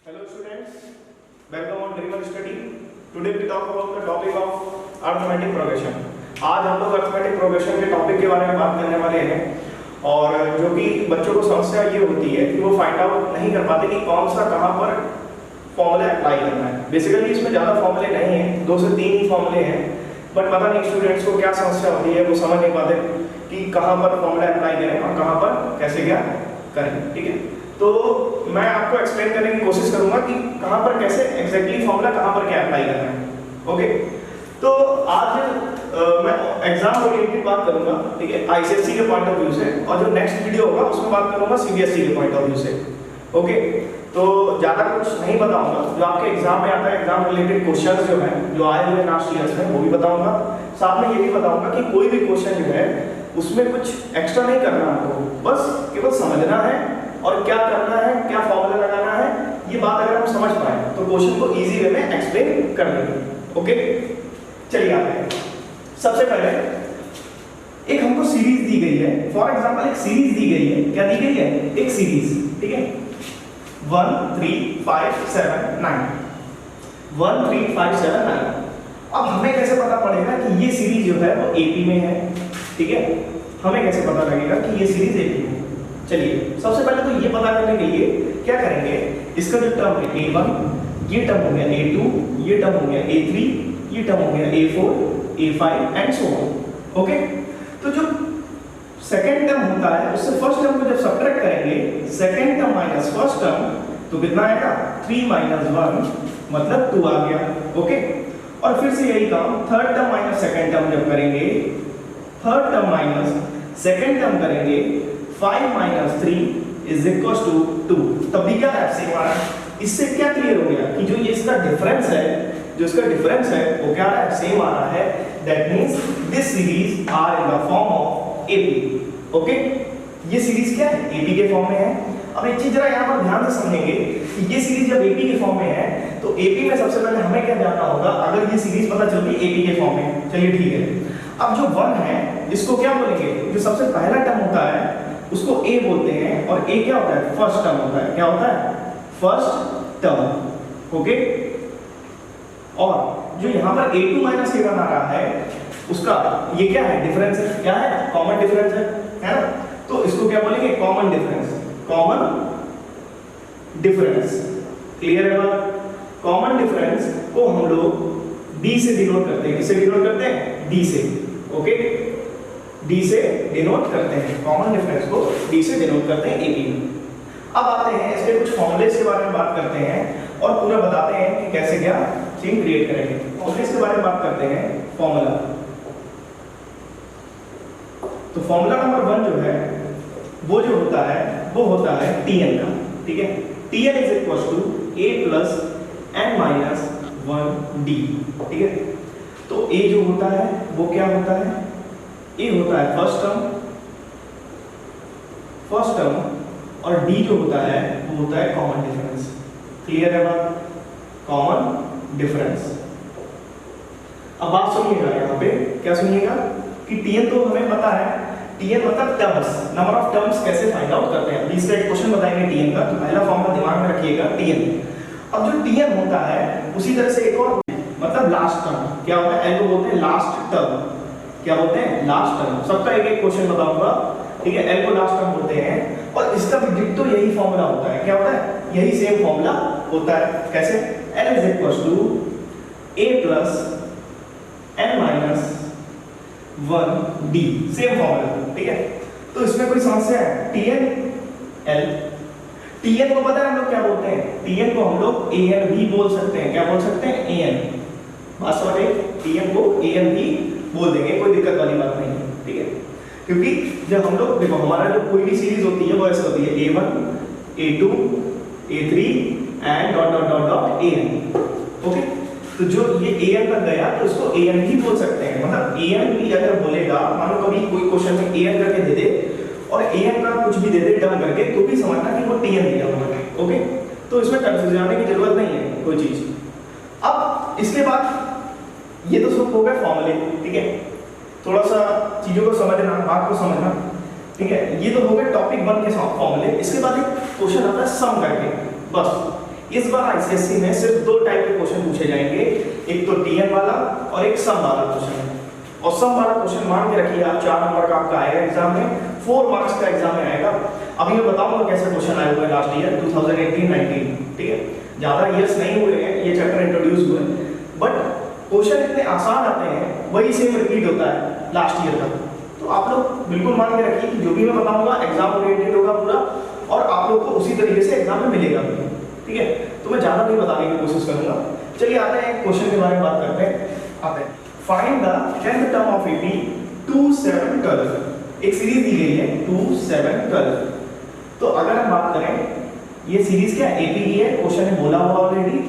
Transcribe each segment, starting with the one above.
Hello students, welcome on Dreamer Study. Today we talk about the topic of arithmetic progression. आज हम लोग arithmetic progression के topic के बारे में बात करने वाले हैं और जो कि बच्चों को समस्या ये होती है कि वो फाइंड आउट नहीं कर पाते कि कौन सा कहाँ पर फॉर्मूला अप्लाई करना है। बेसिकली इसमें ज़्यादा फॉर्मूले नहीं हैं, 2 से 3 ही फॉर्मूले हैं, बट पता नहीं स्टूडेंट्स को क्या समस्या होती है, वो समझ नहीं पाते कि कहाँ पर फॉर्मूला अप्लाई करें और कहाँ पर कैसे क्या करें। ठीक है, तो मैं आपको एक्सप्लेन करने की कोशिश करूंगा कि कहां पर कैसे एग्जैक्टली फॉर्मूला कहां पर क्या अप्लाई करना है। ओके, तो आज मैं एग्जाम ओरिएंटेड बात करूंगा, ठीक है, आईसीएसई के पॉइंट ऑफ व्यू से, और जो नेक्स्ट वीडियो होगा उसमें बात करूंगा सीबीएसई के पॉइंट ऑफ व्यू से। ओके, तो ज्यादा कुछ नहीं बताऊंगा, जो आपके एग्जाम में आता है एग्जाम रिलेटेड क्वेश्चंस जो हैं जो आए हुए लास्ट ईयर्स में वो भी बताऊंगा। साथ में ये भी बताऊंगा कि कोई भी क्वेश्चन जो है उसमें कुछ एक्स्ट्रा नहीं करना आपको, बस केवल समझना है और क्या करना है, क्या फॉर्मूला लगाना है, ये बात अगर हम समझ पाए तो क्वेश्चन को इजी वे में एक्सप्लेन कर देंगे। ओके, चलिए आते हैं। सबसे पहले एक हमको सीरीज दी गई है, फॉर एग्जांपल एक सीरीज दी गई है। क्या दी गई है? एक सीरीज, ठीक है, 1 3 5 7 9 1 3 5 7 9। अब हमें कैसे पता पड़ेगा कि ये सीरीज जो है वो एपी में है? ठीक है, हमें कैसे पता लगेगा कि ये सीरीज एपी में? चलिए सबसे पहले तो ये पता करने के लिए क्या करेंगे, इसका जो टर्म है a1, ये टर्म हो गया a2, ये टर्म हो गया a3, ये टर्म हो गया a4, a5 and so on. Okay, तो जो सेकंड टर्म होता है उससे फर्स्ट टर्म को जब सब्ट्रैक्ट करेंगे, second term minus first term, तो कितना आएगा? 3 - 1 मतलब 2 आ गया। ओके, और फिर से यही काम third term minus second term जब करेंगे, third term minus second term करेंगे, 5 - 3 = 2, तब भी क्या है? सेम आ रहा है। इससे क्या क्लियर हो गया कि जो ये इसका डिफरेंस है, जो इसका डिफरेंस है वो क्या है? सेम आ रहा है। That means this series are in the form of AP. Okay, ये सीरीज क्या है? एपी के फॉर्म में है। अब एक चीज जरा यहाँ पर ध्यान से समझेंगे कि ये सीरीज जब एपी के फॉर्म में है तो एपी में सबसे पहले हमें क्या जानना होगा, अगर ये सीरीज पता चल रही है एपी के फॉर्म में। चलिए ठीक है, अब जो 1 है इसको क्या बोलेंगे? जो सबसे पहला टर्म होता है उसको a बोलते हैं, और a क्या होता है? फर्स्ट टर्म होता है। क्या होता है? First term. ओके, और जो यहाँ पर a2 - a1 आ रहा है उसका ये क्या है? डिफरेंस है। क्या है? कॉमन डिफरेंस है ना? तो इसको क्या बोलेंगे? Common difference. Common difference, clear है बात? कॉमन डिफरेंस को हम लोग d से डिनोट करते हैं। किससे डिनोट करते हैं? d से। ओके, d से डिनोट करते हैं, कॉमन डिफरेंस को d से डिनोट करते हैं एपी में। अब आते हैं इसके कुछ फॉर्मूलेस के बारे में बात करते हैं और पूरा बताते हैं कि कैसे क्या चीज क्रिएट करेंगे। फॉर्मूलेस के बारे में बात करते हैं। फॉर्मूला, तो फॉर्मूला नंबर 1 जो है वो जो होता है वो होता है tn का। ठीक है, tn = a + n - 1d। ठीक है, तो a जो होता है वो क्या होता है? a होता है फर्स्ट टर्म, और d जो होता है वो होता है कॉमन डिफरेंस। क्लियर है बात? Common difference. अब बात सुनिएगा, यहाँ पे क्या सुनिएगा कि tn तो हमें पता है, tn मतलब टर्म्स, नंबर ऑफ टर्म्स कैसे फाइंड आउट करते हैं। अभी इसका एक क्वेश्चन बताएंगे tn का, तो पहला फॉर्मूला दिमाग में रखिएगा tn। अब जो tn होता है उसी तरह से एक और मतलब लास्ट टर्म क्या होता है? l को बोलते हैं लास्ट टर्म। क्या बोलते हैं? Last term. सबका एक एक क्वेश्चन बताऊंगा, ठीक है। l को लास्ट टर्म बोलते हैं, और इसका भी डिट्टो यही फॉर्मूला होता है। क्या होता है? यही सेम फॉर्मूला होता है। कैसे? l = a + n - 1d, same formula. ठीक है, तो इसमें कोई समस्या है? tn को पता है हम लोग क्या बोलते हैं? tn को हम लोग an भी बोल सकते हैं। क्या बोल सकते हैं? an। बात समझे? tn को an भी बोल देंगे, कोई दिक्कत वाली बात नहीं है। ठीक है, क्योंकि जब हम लोग देखो हमारा जो कोई भी सीरीज होती है वो ऐसे होती है a1 a2 a3 and ... an। Okay, तो जो ये an तक गया तो इसको an भी बोल सकते हैं। मतलब an भी अगर बोलेगा, मान लो कभी कोई क्वेश्चन में an करके दे दे और an का कुछ भी दे दे टर्म करके, तो भी समझना कि वो tn दिया हुआ है। ओके, तो इसमें कंफ्यूजन आने की जरूरत नहीं है कोई चीज। अब इसके बाद ये तो सब हो गए फॉर्मूले। ठीक है, थोड़ा सा चीजों को समझना, बात को समझना। ठीक है, ये तो हो गए टॉपिक 1 के फॉर्मूले। इसके बाद एक क्वेश्चन आता है सम करके। बस इस बार आईसीएससी में सिर्फ दो टाइप के क्वेश्चन पूछे जाएंगे, एक तो टीएन वाला और एक सम वाला क्वेश्चन। और सम वाला क्वेश्चन मान के रखिए आप 4 नंबर का आपका आएगा एग्जाम में, 4 मार्क्स का एग्जाम में आएगा। अभी मैं बताऊंगा कैसे क्वेश्चन आए हुए हैं लास्ट ईयर 2018-19, ठीक है, ज्यादा ईयर्स नहीं हुए हैं, ये चैप्टर इंट्रोड्यूस हुए, बट क्वेश्चन इतने आसान आते हैं, वही सेम रिपीट होता है लास्ट ईयर का। तो आप लोग बिल्कुल मान के रखिए कि जो भी मैं बताऊंगा एग्जाम ओरिएंटेड होगा पूरा, और आप लोग को उसी तरीके से एग्जाम में मिलेगा भी, ठीक है। तो मैं ज्यादा नहीं बताने की कोशिश करूंगा। चलिए आते हैं क्वेश्चन के बारे में बात करते हैं। आते हैं, find the 10th term of AP 2, 7, 12। एक सीरीज दी गई है 2, 7, 12। तो अगर हम बात करें, ये सीरीज क्या एपी की है, क्वेश्चन में बोला हुआ ऑलरेडी,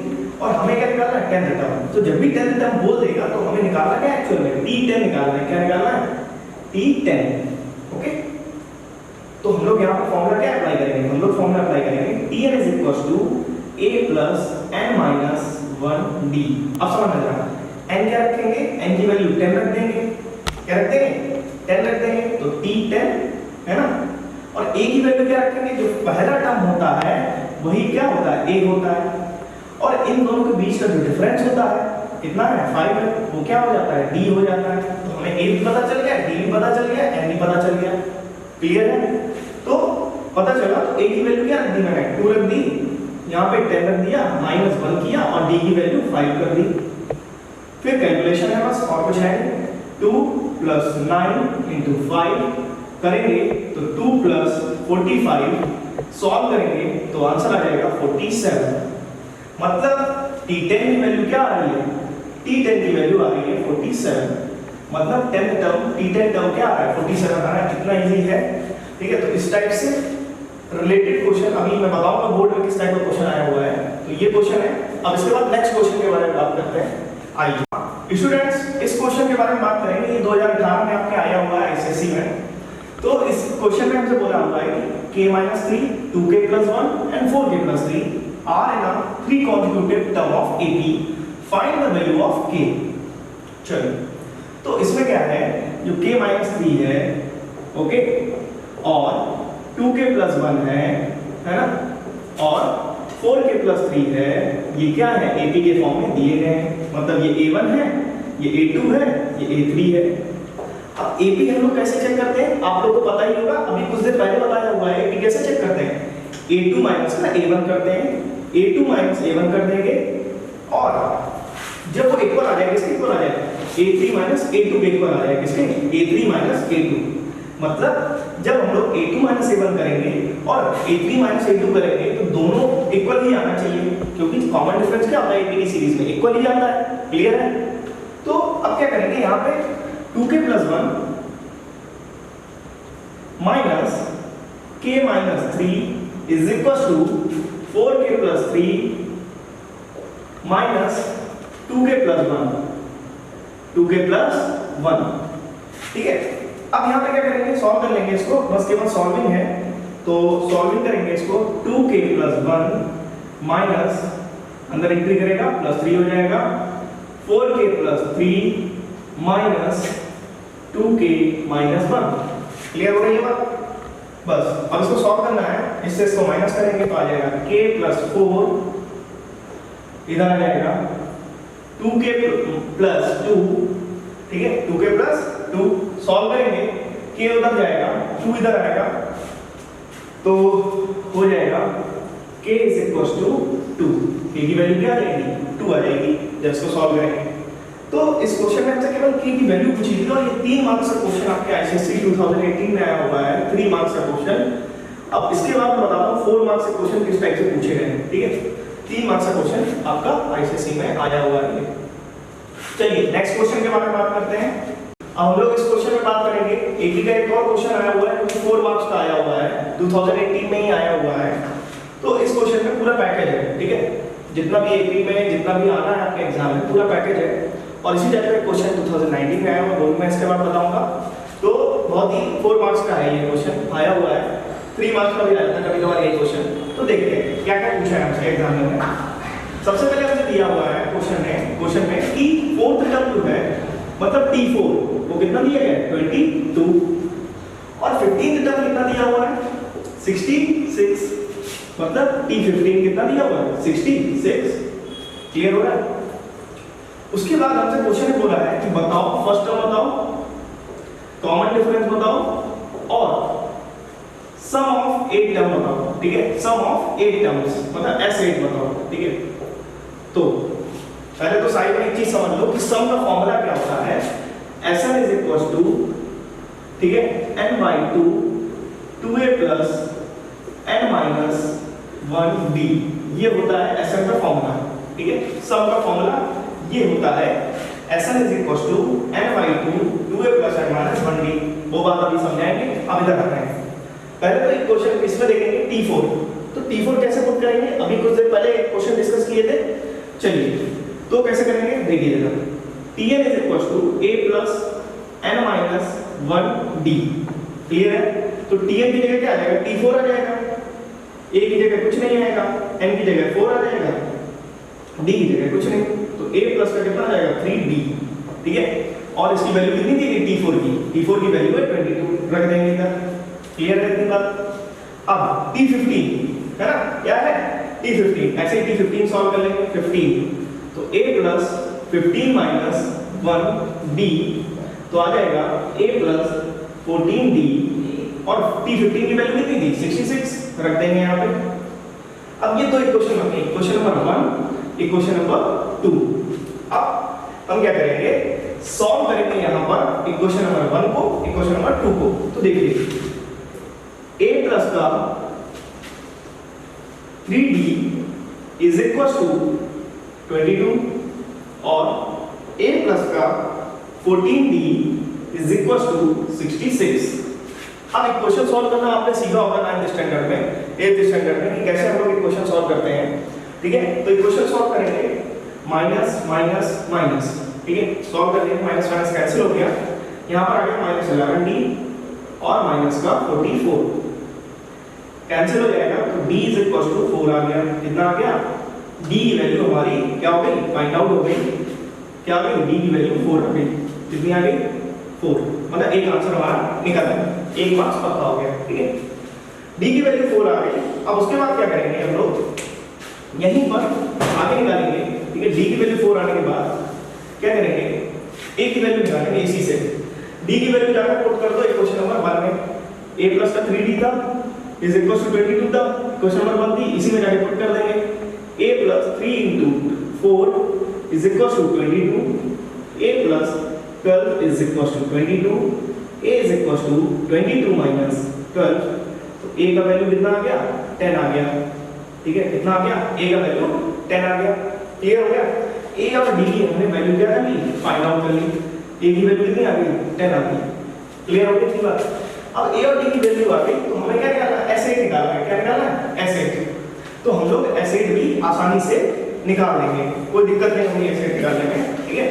और हमें क्या निकालना है 10th टर्म। तो जब भी 10th टर्म बोल देगा तो हमें निकालना क्या है, एक्चुअल में T10 निकालना है। क्या निकालना है, T10, ओके। तो हम लोग यहाँ पर फॉर्मूला क्या अप्लाई करेंगे, हम लोग फॉर्मूला अप्लाई करेंगे Tn = a + n-1d। अब समझ में आया, n क्या रखेंगे, n की वैल्यू 10 रख देंगे, क्या रख देंगे, 10 रख देंगे, तो T10 है ना। और a की वैल्यू क्या रखेंगे, जो पहला टर्म होता है वही क्या होता है, a होता है, और इन दोनों के बीच का जो डिफरेंस होता है कितना है, 5 है, वो क्या हो जाता है, d हो जाता है। तो हमें a भी पता चल गया, d भी पता चल गया, n भी पता चल गया, क्लियर है। तो पता चला, तो a की वैल्यू क्या रख दी मैंने, 2 रख दी, यहाँ पे 10 रख दिया, -1 किया, और d की वैल्यू 5 कर दी। फिर कैलकुलेशन है बस, और कुछ है नहीं। 2 + 9 × 5 करेंगे तो 2 + 45, सॉल्व करेंगे तो आंसर आ जाएगा 47। मतलब T10 की वैल्यू क्या आ रही है, T10 की वैल्यू आ रही है 47। मतलब 10th टर्म T10 टर्म क्या आ रहा है, 47 आ रहा है। कितना इजी है, ठीक है। तो इस टाइप से रिलेटेड क्वेश्चन अभी मैं बताऊंगा बोर्ड में किस टाइप का क्वेश्चन आया हुआ है। तो ये क्वेश्चन है। अब इसके बाद नेक्स्ट क्वेश्चन के बारे में बात करते हैं। आइए स्टूडेंट्स, इस क्वेश्चन के बारे में बात करेंगे। ये 2018 में आपके आया हुआ है आईसीएससी में। तो इस क्वेश्चन में हमसे बोला हुआ है कि k-3, 2k + 1 and 4k + 3 are in a 3 consecutive term of AP. Find the value of k. चलिए, तो इसमें क्या है, जो k-3 है, ओके, और 2k + 1 है ना, और 4k + 3 है, ये क्या है, AP के फॉर्म में दिए गए हैं। मतलब ये A1 है, ये A2 है, ये A3 है। अब AP हम लोग कैसे चेक करते हैं, आप लोगों को पता ही होगा, अभी कुछ देर पहले बताया हुआ है। AP कैसे चेक करते हैं, A2 - A1 करते हैं, A2 - A1 कर देंगे, और जब वो इक्वल आ जाएगा, किसके इक्वल आ जाएगा, A3 - A2 के इक्वल आ जाएगा, किसके, A3 - A2। मतलब जब हम लोग A2 - A1 करेंगे और A3 - A2 करेंगे तो दोनों इक्वल ही आना चाहिए, क्योंकि कॉमन डिफरेंस क्या होता है AP की सीरीज में, इक्वल ही आता है, क्लियर है। तो अब क्या करेंगे, यहाँ पे 2k + 1 - k - 3 = 4k + 3 - 2k + 1, 2k + 1, ठीक है। अब यहाँ पे क्या करेंगे, सॉल्व कर लेंगे इसको, बस केवल सॉल्विंग है। तो सॉल्विंग करेंगे इसको, 2k + 1 माइनस, अंदर एंट्री करेगा, +3 हो जाएगा, 4k + 3 माइनस 2k - 1। क्लियर हो रही है बात, बस। अब इसको सॉल्व करना है, इससे इसको माइनस करेंगे तो आ जाएगा k + 4, इधर आ जाएगा 2k + 2, ठीक है, 2k + 2। सॉल्व करेंगे, k उधर जाएगा, 2 इधर आएगा, तो हो जाएगा k = 2। k की वैल्यू क्या आ जाएगी, 2 आ जाएगी जब इसको सॉल्व करेंगे। तो इस क्वेश्चन में हमसे केवल k की वैल्यू पूछी थी, और ये 3 मार्क्स का क्वेश्चन आपके आईसीएससी 2018 में आया हुआ है, 3 मार्क्स का क्वेश्चन। अब इसके बाद मैं बताता हूँ 4 मार्क्स के क्वेश्चन किस टाइप से पूछे गए हैं, ठीक है। 3 मार्क्स का क्वेश्चन आपका आईसीएससी में आया हुआ है। चलिए नेक्स्ट क्वेश्चन के बारे में बात करते हैं। अब हम लोग इस क्वेश्चन में बात करेंगे, एपी का एक और क्वेश्चन आया हुआ है जो 4 मार्क्स का आया हुआ है, 2018 में ही आया हुआ है। तो इस क्वेश्चन में पूरा पैकेज है, ठीक है, जितना भी एपी में जितना भी आना है आपके एग्जाम में पूरा पैकेज है। और इसी टाइप का क्वेश्चन 2019 में आया हुआ, वो मैं इसके बाद बताऊंगा। तो बहुत ही 4 मार्क्स का है ये क्वेश्चन, आया हुआ है। 3 मार्क्स का भी आता है कभी कभार ये क्वेश्चन। तो देखते हैं क्या क्या पूछा है हमसे एग्जाम में। सबसे पहले हमसे दिया हुआ है क्वेश्चन में कि 4th टर्म जो है, मतलब T4, वो कितना दिया गया है, 22, और 15th टर्म कितना दिया हुआ है, 66। मतलब T15 कितना दिया हुआ है 66। क्लियर हो रहा है? उसके बाद हमसे क्वेश्चन ने बोला है कि बताओ फर्स्ट टर्म बताओ, कॉमन डिफरेंस बताओ और सम ऑफ 8 टर्म बताओ। ठीक है, सम ऑफ 8 टर्म्स मतलब S8 बताओ। ठीक है, तो पहले तो साइड में एक चीज समझ लो कि सम का फॉर्मूला क्या होता है। Sn इज इक्वल टू, ठीक है, n/2 2a plus n minus 1b, ये होता है Sn का फॉर्मूला। ठीक है, सम का फॉर्मूला ये होता है Sn is equal to n/2 2a plus n minus 1b। वो बात अभी समझाएंगे, अब इधर करते हैं। पहले तो एक क्वेश्चन इसमें देखेंगे T4, तो T4 कैसे पुट करेंगे, अभी कुछ देर पहले एक क्वेश्चन डिस्कस किए थे। चलिए तो कैसे करेंगे देखिएगा। Tn is equal to a plus n minus 1d। Clear है? तो Tn की जगह क्या आ जाएगा, T4 आ जाएगा, a की जगह कुछ नहीं आएगा, n की जगह 4 आ जाएगा, d की जगह कुछ नहीं, तो a प्लस का कितना आ जाएगा 3d। ठीक है, और इसकी वैल्यू कितनी दी गई T4 की, T4 की वैल्यू है 22, रख देंगे इधर। क्लियर है इतनी बात? अब T15 है ना, क्या है T15, ऐसे ही T15 सॉल्व कर लेंगे। 15 तो a प्लस 15 माइनस 1d, तो आ जाएगा a प्लस 14d, और T15 की वैल्यू कितनी थी 66, रख देंगे यहाँ पे। अब ये तो equation number 1, equation number 1, equation number 2। अब हम क्या करेंगे, सॉल्व करेंगे यहाँ पर इक्वेशन नंबर 1 को, इक्वेशन नंबर 2 को। तो देखिए a प्लस का 3d इज इक्वल टू 22 और a प्लस का 14d इज इक्वल टू 66। अब इक्वेशन सॉल्व करना आपने सीखा होगा 9th स्टैंडर्ड में, 8th स्टैंडर्ड में कि कैसे हम लोग इक्वेशन सॉल्व करते हैं। ठीक है, तो इक्वेशन सॉल्व करेंगे माइनस माइनस माइनस। ठीक है, सॉल्व कर लेंगे, माइनस माइनस कैंसिल हो गया, यहाँ पर आ गया माइनस 11d और माइनस का 44 कैंसिल हो जाएगा, तो d इज इक्वल टू 4 आ गया। कितना आ गया, d की वैल्यू हमारी क्या हो गई, फाइंड आउट हो गई। क्या हो गई, d की वैल्यू 4 आ गई। कितनी आ गई 4, मतलब एक आंसर हमारा निकल आया, एक मार्क्स पक्का हो गया। ठीक है, d की वैल्यू 4 आ गई। अब उसके बाद क्या करेंगे हम लोग, यहीं पर आगे निकालेंगे। ठीक है, d की वैल्यू 4 आने के बाद क्या करेंगे, a की वैल्यू निकालेंगे इसी से। d की वैल्यू जाकर पुट कर दो इक्वेशन नंबर 1 में, a प्लस का 3d था इज इक्वल टू 22 था, क्वेश्चन नंबर 1 थी, इसी में जाके पुट कर देंगे। a plus 3 into 4 is equal to 22, a plus 12 is equal to 22, a is equal to 22 minus 12, तो a का वैल्यू कितना आ गया 10 आ गया। ठीक है, कितना आ गया, a का वैल्यू 10 आ गया। क्लियर हो गया? a और d की हमने वैल्यू क्या कर ली, फाइंड आउट कर ली। a की वैल्यू कितनी आ गई, 10 आ गई। क्लियर हो गई बात? अब a और d की वैल्यू आ गई, तो हमें क्या निकालना है, S8 निकालना है। क्या निकालना है, S8। तो हम लोग S8 भी आसानी से निकाल लेंगे, कोई दिक्कत नहीं होगी S8 निकालने में। ठीक है,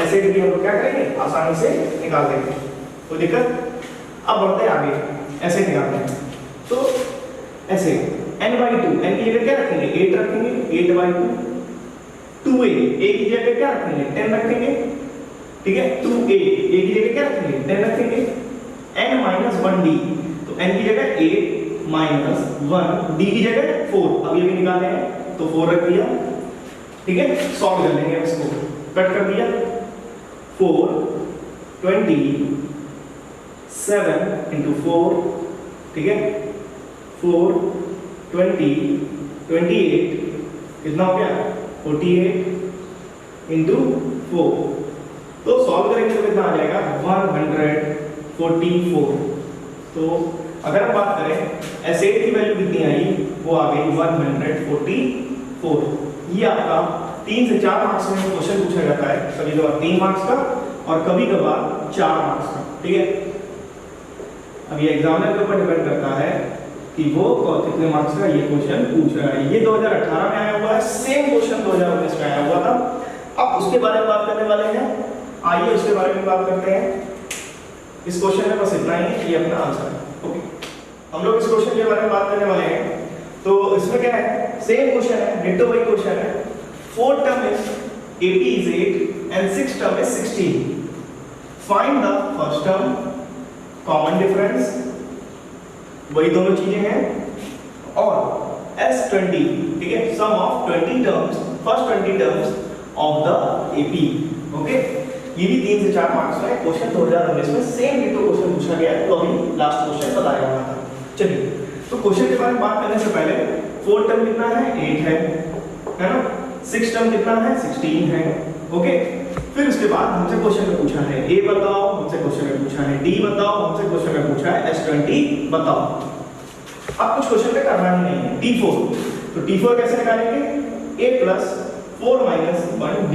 S8 भी हम लोग क्या करेंगे, आसानी से निकाल देंगे, कोई दिक्कत। अब बढ़ते हैं आगे, S8 निकालते हैं। तो S8 n/2, n की जगह क्या रखेंगे, 8 रखेंगे, 8/2। 2a, a की जगह क्या रखेंगे, 10 रखेंगे। ठीक है, 2a, a की जगह क्या रखेंगे, 10 रखेंगे। n माइनस 1d, तो n की जगह 8 माइनस 1, d की जगह 4, अब ये भी निकाले हैं तो 4 रख दिया। ठीक है, सॉल्व कर लेंगे इसको, कट कर दिया। 4 27 into 4, ठीक है, 4 20 28, कितना हो गया 48 into 4, तो सॉल्व करेंगे तो कितना आ जाएगा 144। तो अगर हम बात करें S8 की वैल्यू कितनी आई, वो आ गई 144। ये आपका 3 से 4 मार्क्स में क्वेश्चन पूछा जाता है, कभी कभार 3 मार्क्स का और कभी कभार 4 मार्क्स का। ठीक है, अब ये एग्जामिनर के ऊपर डिपेंड करता है कि वो कितने मार्क्स का ये क्वेश्चन पूछ रहा है। ये 2018 में आया हुआ है, सेम क्वेश्चन 2019 में आया हुआ था। अब उसके बारे में बात करने वाले हैं, आइए उसके बारे में बात करते हैं। इस क्वेश्चन में बस इतना ही है, ये अपना आंसर है। ओके, हम लोग इस क्वेश्चन के बारे में बात करने वाले हैं। तो इसमें क्या है, सेम क्वेश्चन है, डिट्टो वही क्वेश्चन है। 4 term is 80 is 8 and 6 term is 16. Find the first term, common difference, वही दोनों चीजें हैं, और S20, ठीक है, sum of 20 terms, first 20 terms of the AP. Okay, ये भी 3 से 4 मार्क्स में क्वेश्चन 2019 में सेम डिटो क्वेश्चन पूछा गया है, तो अभी लास्ट क्वेश्चन बताया हुआ था। चलिए, तो क्वेश्चन के बारे में बात करने से पहले 4 टर्म कितना है, 8 है ना, 6 टर्म कितना है, 16 है। ओके, फिर उसके बाद हमसे क्वेश्चन में पूछा है ए बताओ, हमसे क्वेश्चन में पूछा है डी बताओ, हमसे क्वेश्चन में पूछा है S20 बताओ। अब कुछ क्वेश्चन पे करना ही नहीं है। T4, तो T4 कैसे निकालेंगे, a + 4 - 1d।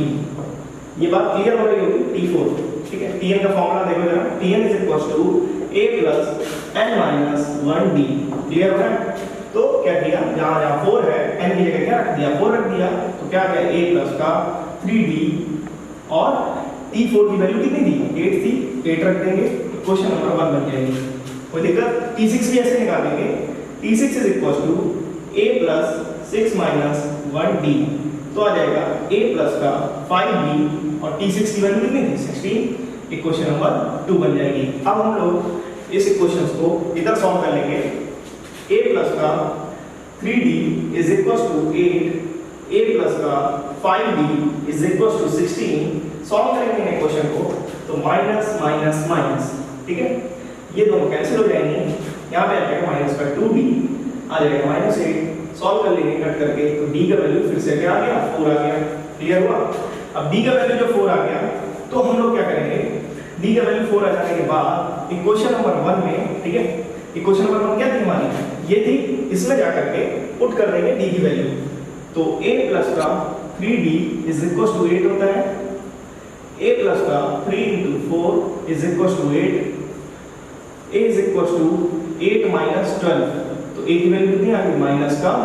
ये बात क्लियर हो रही होगी, T4, ठीक है। Tn का फॉर्मूला देखो जरा, Tn = a + n - 1d। Clear हो रहा है? तो क्या किया, जहां 4 है, n की जगह क्या रख दिया, 4 रख दिया, तो क्या आ गया, a + का 3d और T4 की वैल्यू कितनी थी, 8 थी, 8 रख देंगे, क्वेश्चन नंबर 1 बन जाएगी। कोई दिक्कत? T6 भी ऐसे निकालेंगे, T6 = a + 6 - 1d, तो आ जाएगा a + का 5d और T6 की वैल्यू कितनी थी, 16, इक्वेशन नंबर 2 बन जाएगी। अब हम लोग इस इक्वेशंस को इधर सॉल्व कर लेंगे। a + का 3d = 8, a + का 5d = 16, सॉल्व करेंगे इक्वेशन को, तो माइनस माइनस माइनस, ठीक है, ये दोनों कैंसिल हो जाएंगे, यहाँ पे आ जाएगा -2d, आ जाएगा -8, सॉल्व कर लेंगे कट करके, तो d का वैल्यू फिर से क्या आ गया, 4 आ गया। क्लियर हुआ? अब d का वैल्यू जो 4 आ गया, तो हम लोग क्या करेंगे, d का वैल्यू 4 आ जाने के बाद इक्वेशन नंबर 1 में, ठीक है, इक्वेशन नंबर 1 क्या थी हमारी, ये थी, इसमें जा करके पुट कर देंगे d की वैल्यू, तो a + का 3d = 8 होता है, a + का 3 × 4 = 8, a = 8 - 12, तो a की वैल्यू कितनी आ गई, -4,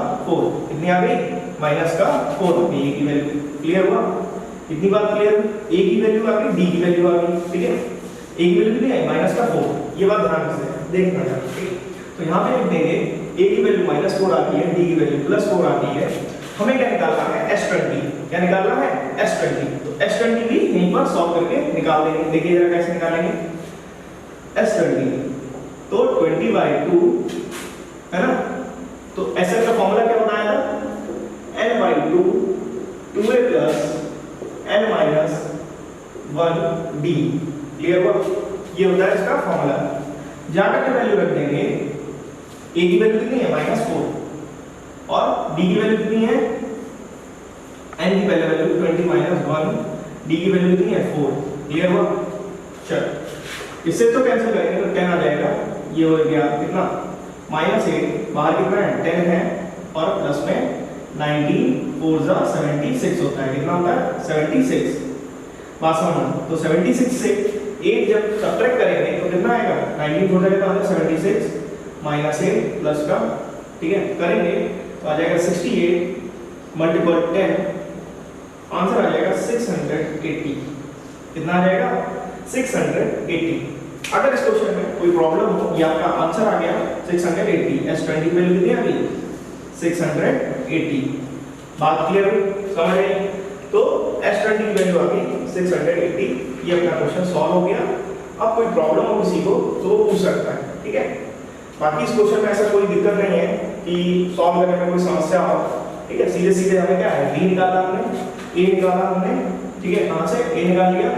कितनी आ गई, -4 आ गई a की वैल्यू। क्लियर हुआ? इतनी बात क्लियर? a की वैल्यू आ गई, d की वैल्यू आ गई, ठीक है, a की वैल्यू कितनी आई, -4, ये बात ध्यान से देखना है, ठीक है। तो यहाँ पे लिख देंगे a की वैल्यू -4 आती है, d की वैल्यू +4 आती है, हमें क्या निकालना है, S20, क्या निकालना है, S20, तो S20 भी यहीं पर सॉल्व करके निकाल देंगे। देखिए जरा कैसे निकालेंगे S20, तो 20/2 है ना, तो SL का फॉर्मूला क्या बताया था, n/2 2a + n - 1d। Clear हुआ? ये होता है इसका फॉर्मूला। जाकर के वैल्यू रख देंगे, a की वैल्यू कितनी है, -4, और d की वैल्यू कितनी है, n की वैल्यू 20 - 1, d की वैल्यू कितनी है, 4। क्लियर हुआ? चल, इससे तो कैंसिल करेंगे तो 10 आ जाएगा, ये हो गया कितना, -8, बाहर कितना है, 10 है, और प्लस में 19 4 76 होता है, कितना होता है, 76। बात समझना, तो 76 से 8 जब सब्ट्रैक्ट करेंगे तो कितना आएगा, 19 हो जाएगा, 76 -8 प्लस का, ठीक है, करेंगे तो आ जाएगा 68 × 10, आंसर आ जाएगा 680। कितना आ जाएगा, 680। अगर इस क्वेश्चन में कोई प्रॉब्लम हो, ये आपका आंसर आ गया 680, S20 की वैल्यू कितनी आ गई, 680। बात क्लियर हुई, समझ आई? तो S20 की वैल्यू आ गई 680, ये अपना क्वेश्चन सॉल्व हो गया। अब कोई प्रॉब्लम हो किसी को तो वो पूछ सकता है, ठीक है। बाकी इस क्वेश्चन में ऐसा कोई दिक्कत नहीं है कि सॉल्व करने में कोई समस्या हो, ठीक है। सीधे सीधे हमें क्या है, d निकाला हमने, a निकाला हमने, ठीक है, कहां से a निकाल लिया,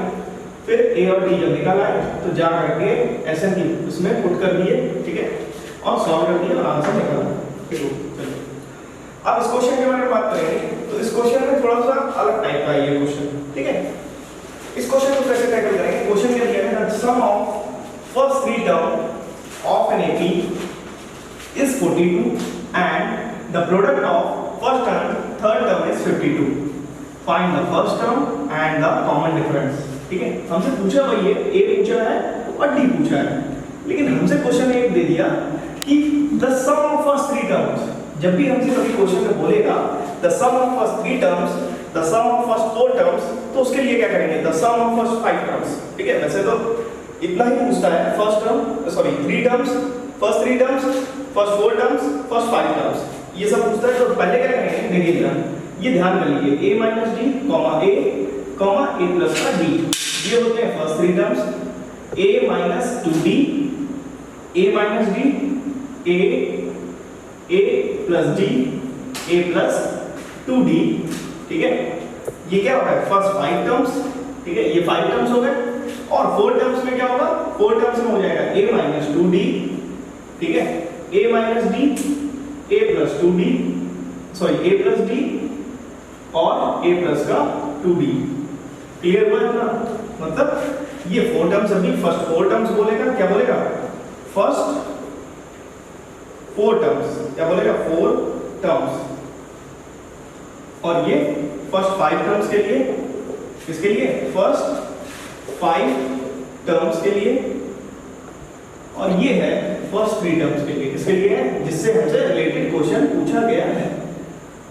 फिर a और d जब निकाला है तो जा करके SN की उसमें पुट कर दिए, ठीक है, और सॉल्व कर दिया, आंसर निकाला। चलो अब इस क्वेश्चन के बारे में बात करेंगे, तो इस क्वेश्चन में थोड़ा सा अलग टाइप का ये क्वेश्चन, ठीक है। इस क्वेश्चन को कैसे टैकल करेंगे, क्वेश्चन क्या दिया है, the sum of first 3 term of an AP is 42 and the product of first term third term is 52. Find the first term and the common difference, ठीक है। हमसे पूछा भाई ये A पूछा है और D पूछा है, लेकिन हमसे क्वेश्चन एक दे दिया कि the sum of first 3 terms, जब भी हमसे कभी क्वेश्चन में बोलेगा the sum of first 3 terms, the sum of first 4 terms, तो उसके लिए क्या करेंगे, the sum of first 5 terms, ठीक है। वैसे तो इतना ही पूछता है, first term sorry 3 terms, first 3 terms, first 4 terms, first 5 terms, ये सब पूछता है। तो पहले क्या करेंगे, देखिए जरा ये ध्यान कर लीजिए, a - d, a प्लस का d, ये होते हैं first 3 terms, a - 2d, a - d, a plus d, a plus 2d, ठीक है। ये क्या होगा, फर्स्ट 5 टर्म्स, ठीक है, ये 5 टर्म्स हो गए। और 4 टर्म्स में क्या होगा, 4 टर्म्स में हो जाएगा a माइनस 2d, ठीक है, a minus d, a plus 2d, sorry a plus d और a प्लस का 2d। क्लियर हुआ ना? मतलब ये 4 टर्म्स अभी फर्स्ट 4 टर्म्स बोलेगा, क्या बोलेगा, फर्स्ट 4 टर्म्स, क्या बोलेगा, 4 टर्म्स। और ये फर्स्ट 5 टर्म्स के लिए, किसके लिए, फर्स्ट 5 टर्म्स के लिए। और ये है फर्स्ट 3 टर्म्स के लिए, किसके लिए है, जिससे हमसे रिलेटेड क्वेश्चन पूछा गया है।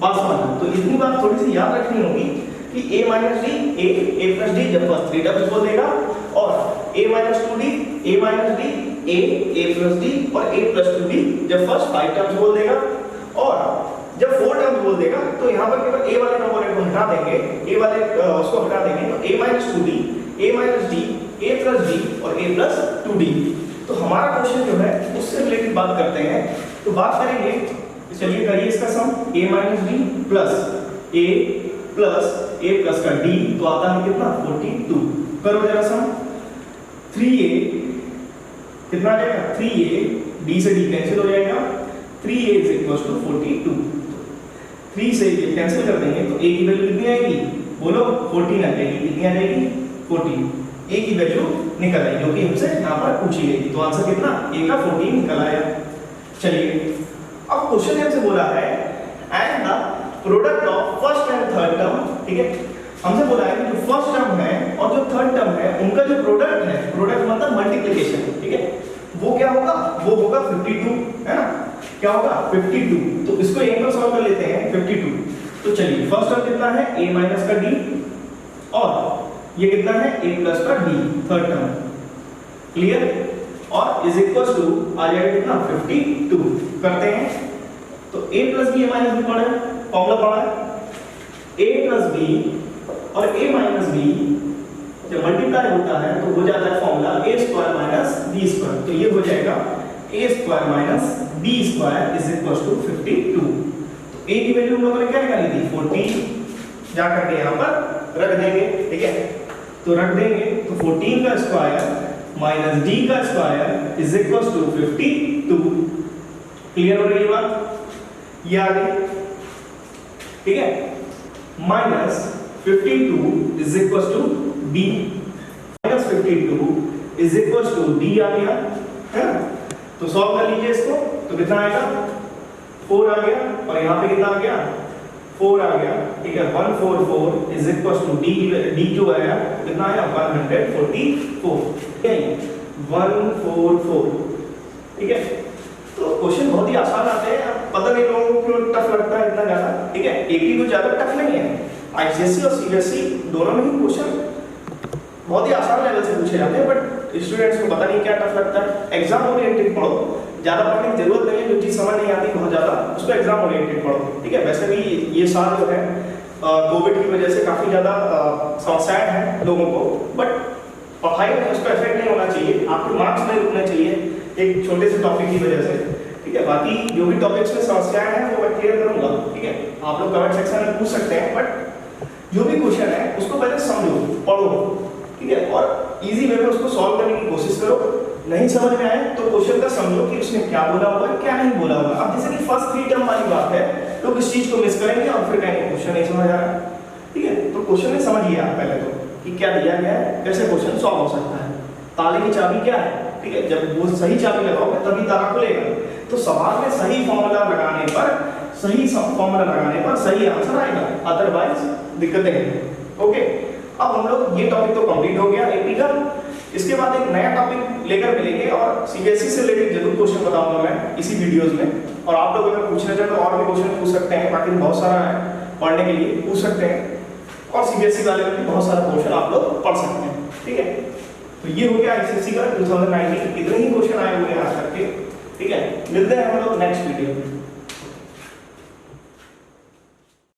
बात समझना, तो इतनी बात थोड़ी सी याद रखनी होगी कि a minus D, a plus D जब फर्स्ट 3 टर्म्स बोल देगा, और a minus 2d, a minus D, a plus D और a प्लस 2d जब फर्स्ट 5 टर्म्स बोल देगा। और जब 4 टर्म्स बोल देगा तो यहाँ पर केवल a वाले कंपोनेंट को हटा देंगे, a वाले उसको हटा देंगे, तो a minus 2d, a minus d, a plus d और a प्लस 2d। तो हमारा क्वेश्चन जो है उससे रिलेटेड बात करते हैं। तो बात करेंगे, चलिए करिए इसका सम, a minus D plus a plus का d, तो आता है कितना, 42। करो जरा सम, 3a कितना आ जाएगा, 3a, d से d कैंसिल हो जाएगा, 3a इज इक्वल टू 42। 3 से ये कैंसिल कर देंगे तो a की वैल्यू कितनी आएगी, बोलो, 14 आ जाएगी। कितनी आ जाएगी, 14। a की वैल्यू निकल आई जो कि हमसे यहाँ पर पूछी गई, तो आंसर कितना, a का 14 निकल आया। चलिए अब क्वेश्चन हमसे बोला है and the product of first and third term, ठीक है। हमसे बोला है कि जो फर्स्ट टर्म है और जो थर्ड टर्म है उनका जो प्रोडक्ट है, प्रोडक्ट मतलब मल्टीप्लिकेशन, ठीक है, वो क्या होगा, वो होगा 52, है ना, क्या होगा 52। तो इसको यहीं पर सॉल्व कर लेते हैं 52। तो चलिए फर्स्ट टर्म कितना है, a माइनस का d, और ये कितना है, a प्लस का d, थर्ड टर्म। क्लियर, और इज इक्वल टू आ जाएगा कितना, 52। करते हैं, तो a plus b, a minus b पढ़ा है, फॉर्मूला पढ़ा है, a प्लस b और a माइनस b जब मल्टीप्लाई होता है तो हो जाता है formula a square minus b square. तो ये हो जाएगा a square minus b square is equal to 52। तो a की वैल्यू हम लोगों ने क्या निकाली थी, 14, जा करके यहाँ पर रख देंगे, ठीक है। तो रख देंगे तो 14 का स्क्वायर माइनस d का square is equal to 52। Clear हो रही है बात, ये आ गई, ठीक है। Minus 52 is equal to b, minus 52 is equal to d आ गया, है ना। तो सॉल्व कर लीजिए इसको, तो कितना आएगा, 4 आ गया, और यहाँ पे कितना आ गया, 4 आ गया, ठीक है। 144 इज इक्वल टू d जो आया कितना आया, 144, ठीक है, 144, ठीक है। तो क्वेश्चन बहुत ही आसान आते हैं, पता नहीं लोगों को क्यों टफ लगता है इतना ज्यादा, ठीक है। एक ही कुछ ज्यादा टफ नहीं है, आईसीएसई और सीबीएसई दोनों में ही क्वेश्चन बहुत ही आसान लेवल से पूछे जाते हैं, बट स्टूडेंट्स को पता नहीं क्या टफ लगता है। एग्जाम ओरिएंटेड पढ़ो, ज्यादा पढ़ने की जरूरत नहीं है, जो चीज समझ नहीं आती बहुत ज्यादा उसको एग्जाम ओरिएंटेड पढ़ो, ठीक है। वैसे भी ये साल जो है कोविड की वजह से काफी ज्यादा समस्याएं हैं लोगों को, बट पढ़ाई में उसका इफेक्ट नहीं होना चाहिए, आपके मार्क्स नहीं रुकने चाहिए एक छोटे से टॉपिक की वजह से, ठीक है। बाकी जो भी टॉपिक्स में समस्याएं हैं वो मैं क्लियर करूंगा, ठीक है। आप लोग कमेंट सेक्शन में पूछ सकते हैं, बट जो भी क्वेश्चन है उसको पहले समझो, पढ़ो, ठीक है, और इजी वे में उसको सॉल्व करने की कोशिश करो। नहीं समझ में आए तो क्वेश्चन का समझो कि उसने क्या बोला होगा, क्या नहीं बोला होगा। अब जैसे कि फर्स्ट 3 टर्म वाली बात है, लोग इस चीज को मिस करेंगे और फिर कहेंगे क्वेश्चन नहीं समझ आ रहा है, ठीक है। तो क्वेश्चन में समझिए आप पहले तो कि क्या दिया गया है, कैसे क्वेश्चन सॉल्व हो सकता है। ताले की चाबी क्या है, ठीक है, जब वो सही चाबी लगाओगे तभी ताला खुलेगा। तो सवाल में सही फॉर्मूला लगाने पर, सही फॉर्मूला लगाने पर सही आंसर आएगा, अदरवाइज दिक्कतें हैं। ओके, अब हम लोग ये टॉपिक तो कंप्लीट हो गया एपी का। इसके बाद एक नया टॉपिक लेकर मिलेंगे और सीबीएसई से रिलेटेड जरूर क्वेश्चन बताऊंगा मैं इसी वीडियोस में, और आप लोग अगर पूछना चाहें तो और भी क्वेश्चन पूछ सकते हैं, बाकी बहुत सारा है पढ़ने के लिए, पूछ सकते हैं। और सीबीएसई वाले में भी बहुत सारा क्वेश्चन आप लोग पढ़ सकते हैं, ठीक है। तो ये हो गया आईसीएसई का 2019, इतने ही क्वेश्चन आए हुए हैं आज तक के, ठीक है। मिलते हैं हम लोग नेक्स्ट वीडियो में।